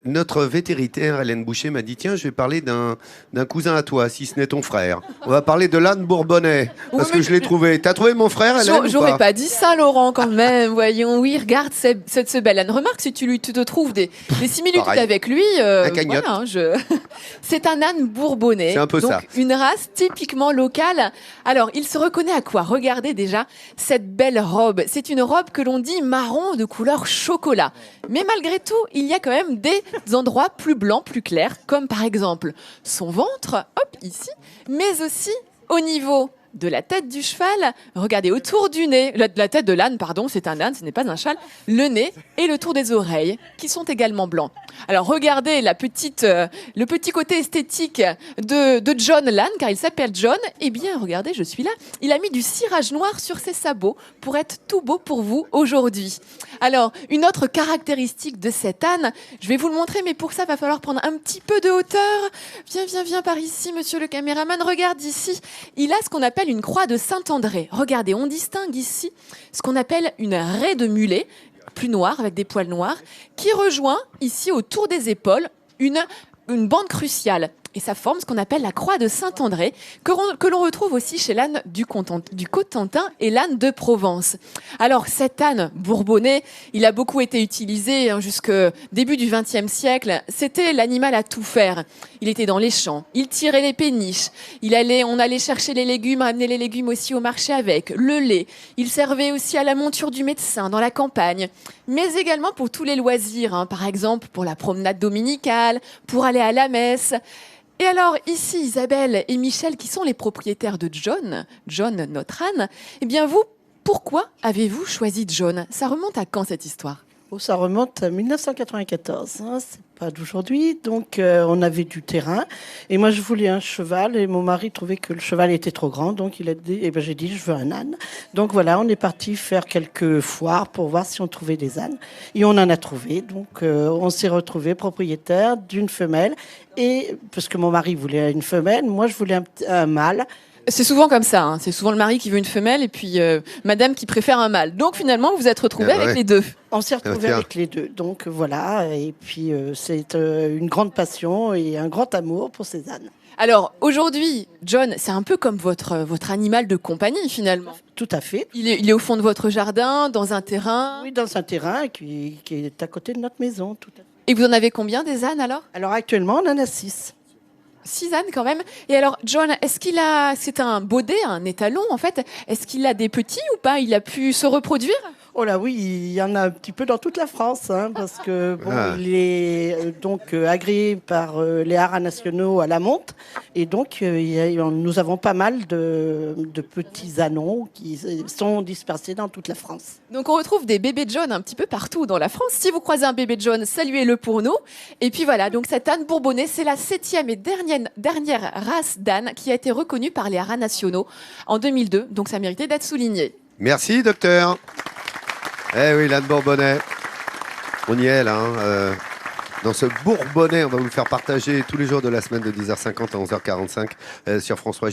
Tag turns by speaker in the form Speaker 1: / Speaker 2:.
Speaker 1: Notre vétérinaire, Hélène Boucher, m'a dit, tiens, je vais parler d'un cousin à toi, si ce n'est ton frère. On va parler de l'âne bourbonnais, parce que je l'ai trouvé. T'as trouvé mon frère, Hélène, ou
Speaker 2: J'aurais
Speaker 1: pas
Speaker 2: pas dit ça, Laurent, quand même. Voyons, oui, regarde ce bel âne. Remarque si tu te trouves des similitudes
Speaker 1: Pareil.
Speaker 2: avec lui.
Speaker 1: Un cagnotte.
Speaker 2: Voilà, c'est un âne bourbonnais.
Speaker 1: C'est un peu
Speaker 2: donc,
Speaker 1: ça.
Speaker 2: Une race typiquement locale. Alors, il se reconnaît à quoi? Regardez déjà cette belle robe. C'est une robe que l'on dit marron de couleur chocolat. Mais malgré tout, il y a quand même des endroits plus blancs, plus clairs, comme par exemple son ventre, hop, ici, mais aussi au niveau de la tête du cheval, regardez, autour du nez, la tête de l'âne, pardon, c'est un âne, ce n'est pas un cheval, le nez et le tour des oreilles, qui sont également blancs. Alors regardez le petit côté esthétique de John l'âne, car il s'appelle John. Eh bien, regardez, je suis là, il a mis du cirage noir sur ses sabots pour être tout beau pour vous aujourd'hui. Alors, une autre caractéristique de cet âne, je vais vous le montrer, mais pour ça, il va falloir prendre un petit peu de hauteur. Viens par ici, monsieur le caméraman, regarde ici. Il a ce qu'on appelle une croix de Saint-André. Regardez, on distingue ici ce qu'on appelle une raie de mulet, plus noire, avec des poils noirs, qui rejoint ici autour des épaules une bande cruciale. Et ça forme ce qu'on appelle la croix de Saint-André, que l'on retrouve aussi chez l'âne du Cotentin et l'âne de Provence. Alors cet âne bourbonnais, il a beaucoup été utilisé jusqu'au début du XXe siècle. C'était l'animal à tout faire. Il était dans les champs, il tirait les péniches, on allait chercher les légumes, ramener les légumes aussi au marché avec, le lait. Il servait aussi à la monture du médecin dans la campagne, mais également pour tous les loisirs, par exemple pour la promenade dominicale, pour aller à la messe. Et alors, ici, Isabelle et Michel, qui sont les propriétaires de John, notre âne, eh bien vous, pourquoi avez-vous choisi John? Ça remonte à quand, cette histoire?
Speaker 3: Oh, ça remonte à 1994, c'est pas d'aujourd'hui. Donc, on avait du terrain. Et moi, je voulais un cheval. Et mon mari trouvait que le cheval était trop grand. Donc, il a dit, j'ai dit, je veux un âne. Donc, voilà, on est parti faire quelques foires pour voir si on trouvait des ânes. Et on en a trouvé. Donc, on s'est retrouvés propriétaires d'une femelle. Et, parce que mon mari voulait une femelle, moi, je voulais un mâle.
Speaker 2: C'est souvent comme ça, c'est souvent le mari qui veut une femelle et puis madame qui préfère un mâle. Donc finalement, vous vous êtes retrouvés avec les deux.
Speaker 3: On s'est retrouvés avec les deux. Donc voilà, et puis c'est une grande passion et un grand amour pour ces ânes.
Speaker 2: Alors aujourd'hui, John, c'est un peu comme votre animal de compagnie finalement.
Speaker 3: Tout à fait.
Speaker 2: Il est au fond de votre jardin, dans un terrain.
Speaker 3: Oui, dans un terrain qui est à côté de notre maison. Tout à fait.
Speaker 2: Et vous en avez combien des ânes alors?
Speaker 3: Alors actuellement, on en a 6.
Speaker 2: 6 ânes quand même. Et alors, John, c'est un baudet, un étalon en fait. Est-ce qu'il a des petits ou pas? Il a pu se reproduire?
Speaker 3: Oh là oui, il y en a un petit peu dans toute la France, parce que il est donc agréé par les haras nationaux à la monte, et donc nous avons pas mal de petits ânons qui sont dispersés dans toute la France.
Speaker 2: Donc on retrouve des bébés John un petit peu partout dans la France. Si vous croisez un bébé John, saluez-le pour nous. Et puis voilà, donc cet âne bourbonnais, c'est la 7e et dernière race d'âne qui a été reconnue par les haras nationaux en 2002. Donc ça méritait d'être souligné.
Speaker 1: Merci, docteur. Eh oui, l'âne bourbonnais. On y est, là. Dans ce Bourbonnais, on va vous le faire partager tous les jours de la semaine de 10h50 à 11h45 sur France 3.